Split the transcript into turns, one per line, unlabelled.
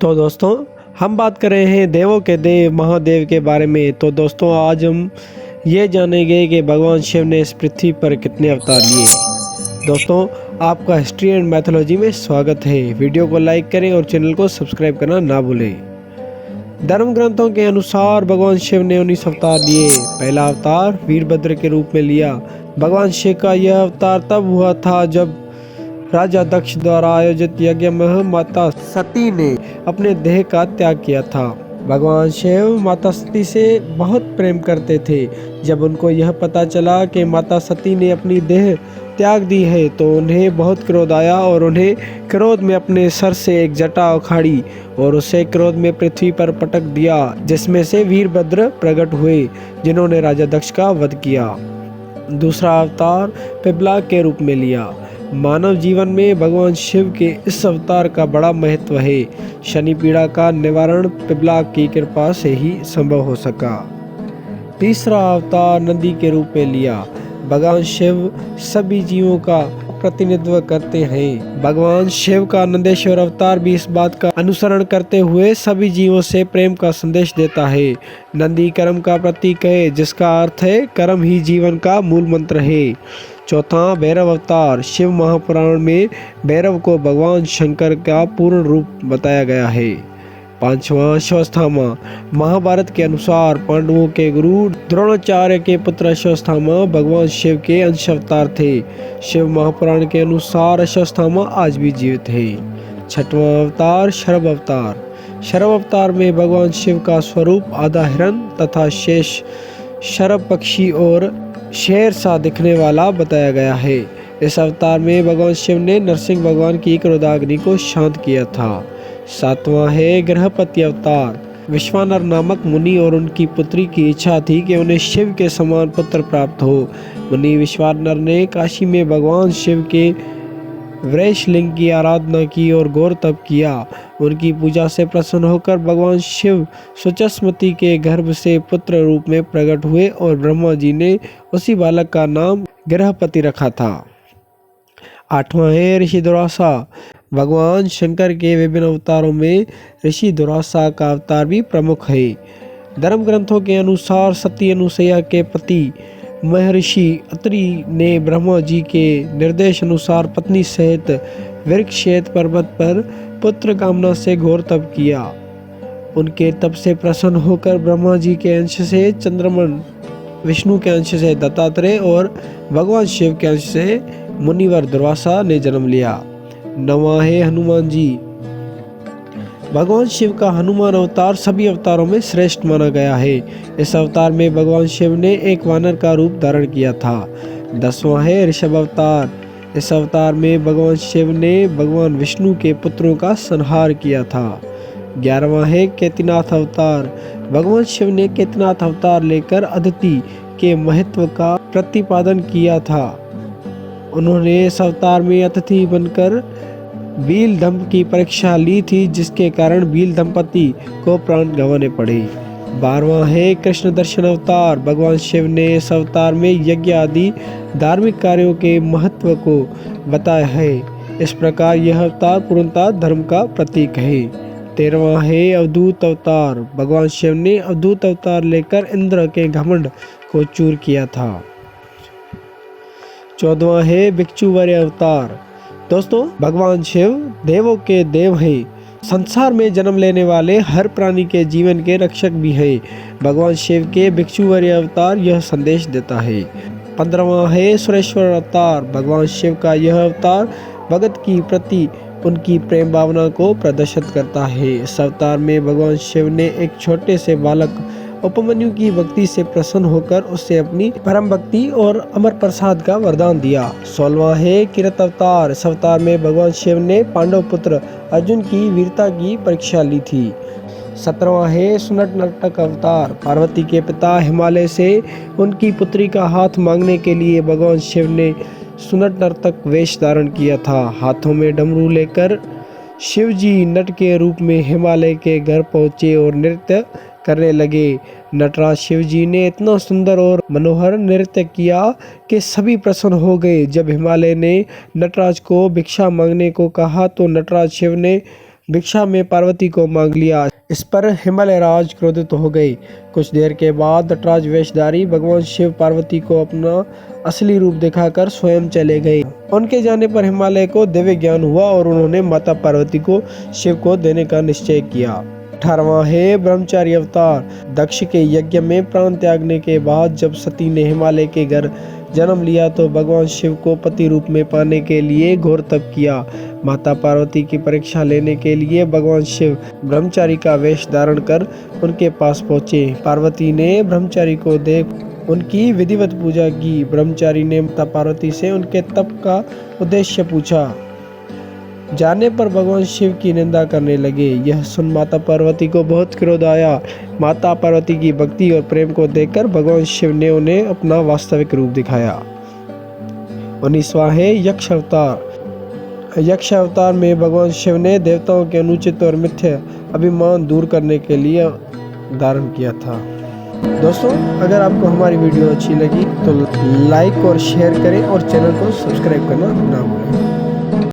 तो दोस्तों हम बात कर रहे हैं देवों के देव महादेव के बारे में। तो दोस्तों आज हम ये जानेंगे कि भगवान शिव ने इस पृथ्वी पर कितने अवतार लिए। दोस्तों आपका हिस्ट्री एंड मैथोलॉजी में स्वागत है। वीडियो को लाइक करें और चैनल को सब्सक्राइब करना ना भूलें। धर्म ग्रंथों के अनुसार भगवान शिव ने 19 अवतार लिए। पहला अवतार वीरभद्र के रूप में लिया। भगवान शिव का यह अवतार तब हुआ था जब राजा दक्ष द्वारा आयोजित यज्ञ में माता सती ने अपने देह का त्याग किया था। भगवान शिव माता सती से बहुत प्रेम करते थे। जब उनको यह पता चला कि माता सती ने अपनी देह त्याग दी है तो उन्हें बहुत क्रोध आया और उन्हें क्रोध में अपने सर से एक जटा उखाड़ी और उसे क्रोध में पृथ्वी पर पटक दिया, जिसमें से वीरभद्र प्रकट हुए जिन्होंने राजा दक्ष का वध किया। दूसरा अवतार पिपला के रूप में लिया। मानव जीवन में भगवान शिव के इस अवतार का बड़ा महत्व है। शनि पीड़ा का निवारण पिपला की कृपा से ही संभव हो सका। तीसरा अवतार नंदी के रूप में लिया। भगवान शिव सभी जीवों का प्रतिनिधित्व करते हैं। भगवान शिव का नंदेश्वर अवतार भी इस बात का अनुसरण करते हुए सभी जीवों से प्रेम का संदेश देता है। नंदी कर्म का प्रतीक है, जिसका अर्थ है कर्म ही जीवन का मूल मंत्र है। चौथा भैरव अवतार। शिव महापुराण में भैरव को भगवान शंकर का पूर्ण रूप बताया गया है। पांचवा अश्वत्थामा। महाभारत के अनुसार पांडवों के गुरु द्रोणाचार्य के पुत्र अश्वत्थामा भगवान शिव के अंश अवतार थे। शिव महापुराण के अनुसार अश्वत्थामा आज भी जीवित है। छठवां अवतार शरभ अवतार। शरभ अवतार में भगवान शिव का स्वरूप आधा हिरण तथा शेष शरभ पक्षी और शेर सा दिखने वाला बताया गया है। इस अवतार में भगवान शिव ने नरसिंह भगवान की क्रोधाग्नि को शांत किया था। सातवां है गृहपति अवतार। विश्वानर नामक मुनि और उनकी पुत्री की इच्छा थी कि उन्हें शिव के समान पुत्र प्राप्त हो। मुनि विश्वानर ने काशी में भगवान शिव के वृषलिंग की आराधना की और घोर तप किया। उनकी पूजा से प्रसन्न होकर भगवान शिव सुचस्मती के गर्भ से पुत्र रूप में प्रकट हुए और ब्रह्मा जी ने उसी बालक का नाम गृहपति रखा था। आठवां है ऋषि दुर्वासा। भगवान शंकर के विभिन्न अवतारों में ऋषि दुर्वासा का अवतार भी प्रमुख है। धर्म ग्रंथों के अनुसार सती अनुसैया के पति महर्षि अत्रि ने ब्रह्मा जी के निर्देश अनुसार पत्नी सहित वृक्षेत पर्वत पर पुत्र कामना से घोर तप किया। उनके तप से प्रसन्न होकर ब्रह्मा जी के अंश से चंद्रमन, विष्णु के अंश से दत्तात्रेय और भगवान शिव के अंश से मुनिवर दुर्वासा ने जन्म लिया। नवा है हनुमान जी। भगवान शिव का हनुमान अवतार सभी अवतारों में श्रेष्ठ माना गया है। इस अवतार में भगवान शिव ने एक वानर का रूप धारण किया था। 10वां है ऋषभ अवतार। इस अवतार में भगवान शिव ने भगवान विष्णु के पुत्रों का संहार किया था। 11वां है केतनाथ अवतार। भगवान शिव ने केतनाथ अवतार लेकर अदिति के महत्व का प्रतिपादन किया था। उन्होंने इस अवतार में अतिथि बनकर बील दंप की परीक्षा ली थी, जिसके कारण बील दंपति को प्राण गंवाने पड़े। 12वां है कृष्ण दर्शन अवतार। भगवान शिव ने इस अवतार में यज्ञ आदि धार्मिक कार्यों के महत्व को बताया है। इस प्रकार यह अवतार पूर्णतः धर्म का प्रतीक है। 13वां है अवधूत अवतार। भगवान शिव ने अवधूत अवतार लेकर इंद्र के घमंड को चूर किया था। 14वां है भिक्षुवर्य अवतार। दोस्तों भगवान शिव देवों के देव हैं। संसार में जन्म लेने वाले हर प्राणी के जीवन के रक्षक भी है। भगवान शिव के भिक्षुवर्य अवतार यह संदेश देता है। 15वां है सुरेश्वर अवतार। भगवान शिव का यह अवतार भगत की प्रति उनकी प्रेम भावना को प्रदर्शित करता है। इस अवतार में भगवान शिव ने एक छोटे से बालक उपमन्यु की भक्ति से प्रसन्न होकर उससे अपनी परम भक्ति और अमर प्रसाद का वरदान दिया। 16वां है किरत अवतार। इस अवतार में भगवान शिव ने पांडव पुत्र अर्जुन की वीरता की परीक्षा ली थी। 17वां है सुनट नर्तक अवतार। पार्वती के पिता हिमालय से उनकी पुत्री का हाथ मांगने के लिए भगवान शिव ने सुनट नर्तक वेश धारण किया था। हाथों में डमरू लेकर शिव जी नट के रूप में हिमालय के घर पहुंचे और नृत्य करने लगे। नटराज शिव जी ने इतना सुंदर और मनोहर नृत्य किया कि सभी प्रसन्न हो गए। जब हिमालय ने नटराज को भिक्षा मांगने को कहा तो नटराज शिव ने भिक्षा में पार्वती को मांग लिया। इस पर हिमालय राज क्रोधित हो गई। कुछ देर के बाद नटराज वेशधारी भगवान शिव पार्वती को अपना असली रूप दिखाकर स्वयं चले गए। उनके जाने पर हिमालय को दिव्य ज्ञान हुआ और उन्होंने माता पार्वती को शिव को देने का निश्चय किया। 18वां है ब्रह्मचारी अवतार। दक्ष के यज्ञ में प्राण त्यागने के बाद जब सती ने हिमालय के घर जन्म लिया तो भगवान शिव को पति रूप में पाने के लिए घोर तप किया। माता पार्वती की परीक्षा लेने के लिए भगवान शिव ब्रह्मचारी का वेश धारण कर उनके पास पहुँचे। पार्वती ने ब्रह्मचारी को देख उनकी विधिवत पूजा की। ब्रह्मचारी ने माता पार्वती से उनके तप का उद्देश्य पूछा। जाने पर भगवान शिव की निंदा करने लगे। यह सुन माता पार्वती को बहुत क्रोध आया। माता पार्वती की भक्ति और प्रेम को देखकर भगवान शिव ने उन्हें अपना वास्तविक रूप दिखाया। 19वां है यक्ष अवतार। यक्ष अवतार में भगवान शिव ने देवताओं के अनुचित और मिथ्या अभिमान दूर करने के लिए धारण किया था। दोस्तों, अगर आपको हमारी वीडियो अच्छी लगी तो लाइक और शेयर करें और चैनल को सब्सक्राइब करना ना भूलें।